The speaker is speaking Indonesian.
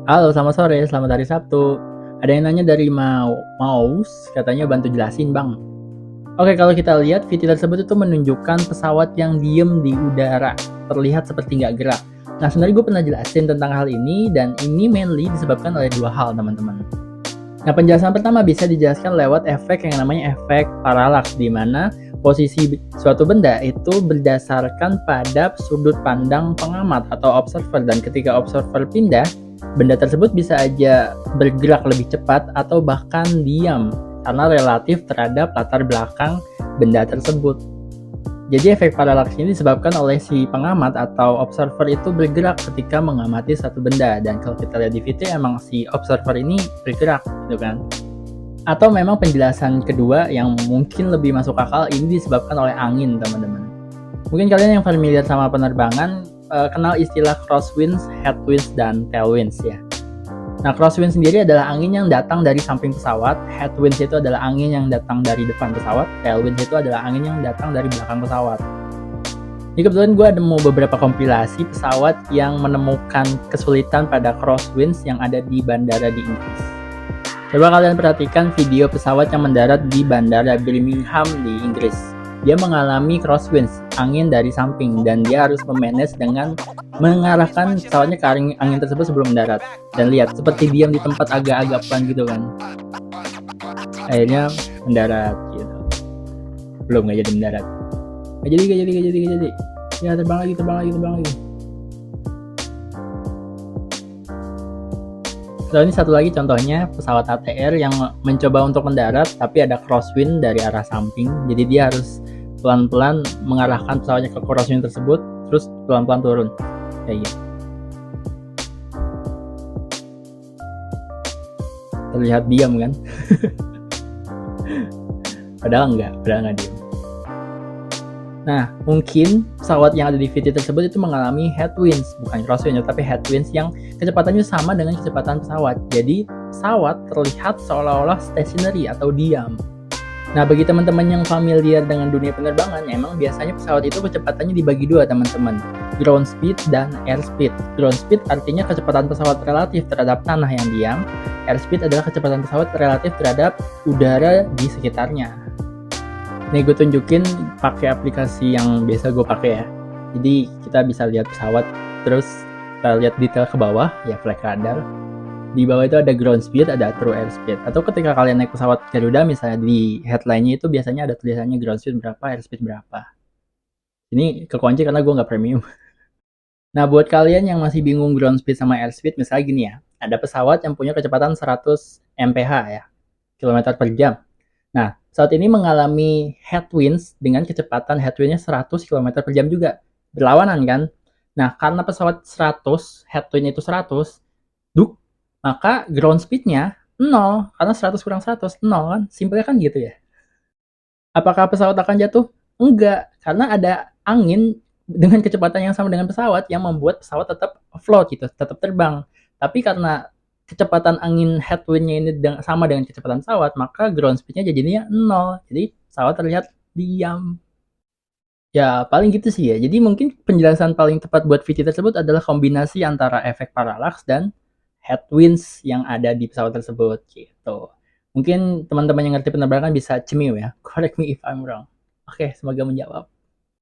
Halo, selamat sore, selamat hari Sabtu. Ada yang nanya dari Maus, katanya bantu jelasin bang. Oke, kalau kita lihat video tersebut itu menunjukkan pesawat yang diem di udara, terlihat seperti nggak gerak. Nah, sebenarnya gue pernah jelasin tentang hal ini, dan ini mainly disebabkan oleh dua hal, teman-teman. Nah, penjelasan pertama bisa dijelaskan lewat efek yang namanya efek paralaks, di mana posisi suatu benda itu berdasarkan pada sudut pandang pengamat atau observer, dan ketika observer pindah, benda tersebut bisa aja bergerak lebih cepat atau bahkan diam karena relatif terhadap latar belakang benda tersebut. Jadi efek paralaks ini disebabkan oleh si pengamat atau observer itu bergerak ketika mengamati satu benda, dan kalau kita lihat di video emang si observer ini bergerak gitu kan. Atau memang penjelasan kedua yang mungkin lebih masuk akal, ini disebabkan oleh angin, teman-teman. Mungkin kalian yang familiar sama penerbangan kenal istilah crosswinds, headwinds, dan tailwinds ya. Nah, crosswind sendiri adalah angin yang datang dari samping pesawat, headwinds itu adalah angin yang datang dari depan pesawat, tailwinds itu adalah angin yang datang dari belakang pesawat. Ini kebetulan gue ada mau beberapa kompilasi pesawat yang menemukan kesulitan pada crosswinds yang ada di bandara di Inggris. Coba kalian perhatikan video pesawat yang mendarat di bandara Birmingham di Inggris. Dia mengalami crosswinds, angin dari samping, dan dia harus memanage dengan mengarahkan pesawatnya ke angin tersebut sebelum mendarat. Dan lihat, seperti diam di tempat agak-agak pelan gitu kan. Akhirnya mendarat gitu. Belum, nggak jadi mendarat. Nggak jadi. Ya, terbang lagi. So, ini satu lagi contohnya pesawat ATR yang mencoba untuk mendarat tapi ada crosswind dari arah samping, jadi dia harus pelan-pelan mengarahkan pesawatnya ke crosswind tersebut, terus pelan-pelan turun kayak gitu. Terlihat diam kan? padahal nggak diam. Nah, mungkin pesawat yang ada di video tersebut itu mengalami headwinds, bukan crosswind, tapi headwinds yang kecepatannya sama dengan kecepatan pesawat. Jadi, pesawat terlihat seolah-olah stationary atau diam. Nah, bagi teman-teman yang familiar dengan dunia penerbangan, emang biasanya pesawat itu kecepatannya dibagi dua, teman-teman. Ground speed dan air speed. Ground speed artinya kecepatan pesawat relatif terhadap tanah yang diam. Air speed adalah kecepatan pesawat relatif terhadap udara di sekitarnya. Nih gue tunjukin pakai aplikasi yang biasa gue pakai ya. Jadi kita bisa lihat pesawat, terus kita lihat detail ke bawah ya, flight radar. Di bawah itu ada ground speed, ada true air speed. Atau ketika kalian naik pesawat Garuda misalnya, di headline-nya itu biasanya ada tulisannya ground speed berapa, air speed berapa. Ini kekunci karena gue nggak premium. Nah, buat kalian yang masih bingung ground speed sama air speed, misalnya gini ya. Ada pesawat yang punya kecepatan 100 mph ya, kilometer per jam. Nah, saat ini mengalami headwinds dengan kecepatan headwindnya 100 km per jam juga. Berlawanan kan? Nah, karena pesawat 100, headwind itu 100, maka ground speed-nya 0. Karena 100 kurang 100, 0 kan? Simpelnya kan gitu ya. Apakah pesawat akan jatuh? Enggak, karena ada angin dengan kecepatan yang sama dengan pesawat yang membuat pesawat tetap float gitu, tetap terbang. Tapi karena kecepatan angin headwind-nya ini sama dengan kecepatan pesawat, maka ground speed-nya jadinya 0. Jadi pesawat terlihat diam. Ya, paling gitu sih ya. Jadi mungkin penjelasan paling tepat buat video tersebut adalah kombinasi antara efek paralaks dan headwinds yang ada di pesawat tersebut gitu. Mungkin teman-teman yang ngerti penerbangan bisa cemil ya. Correct me if I'm wrong. Oke, semoga menjawab.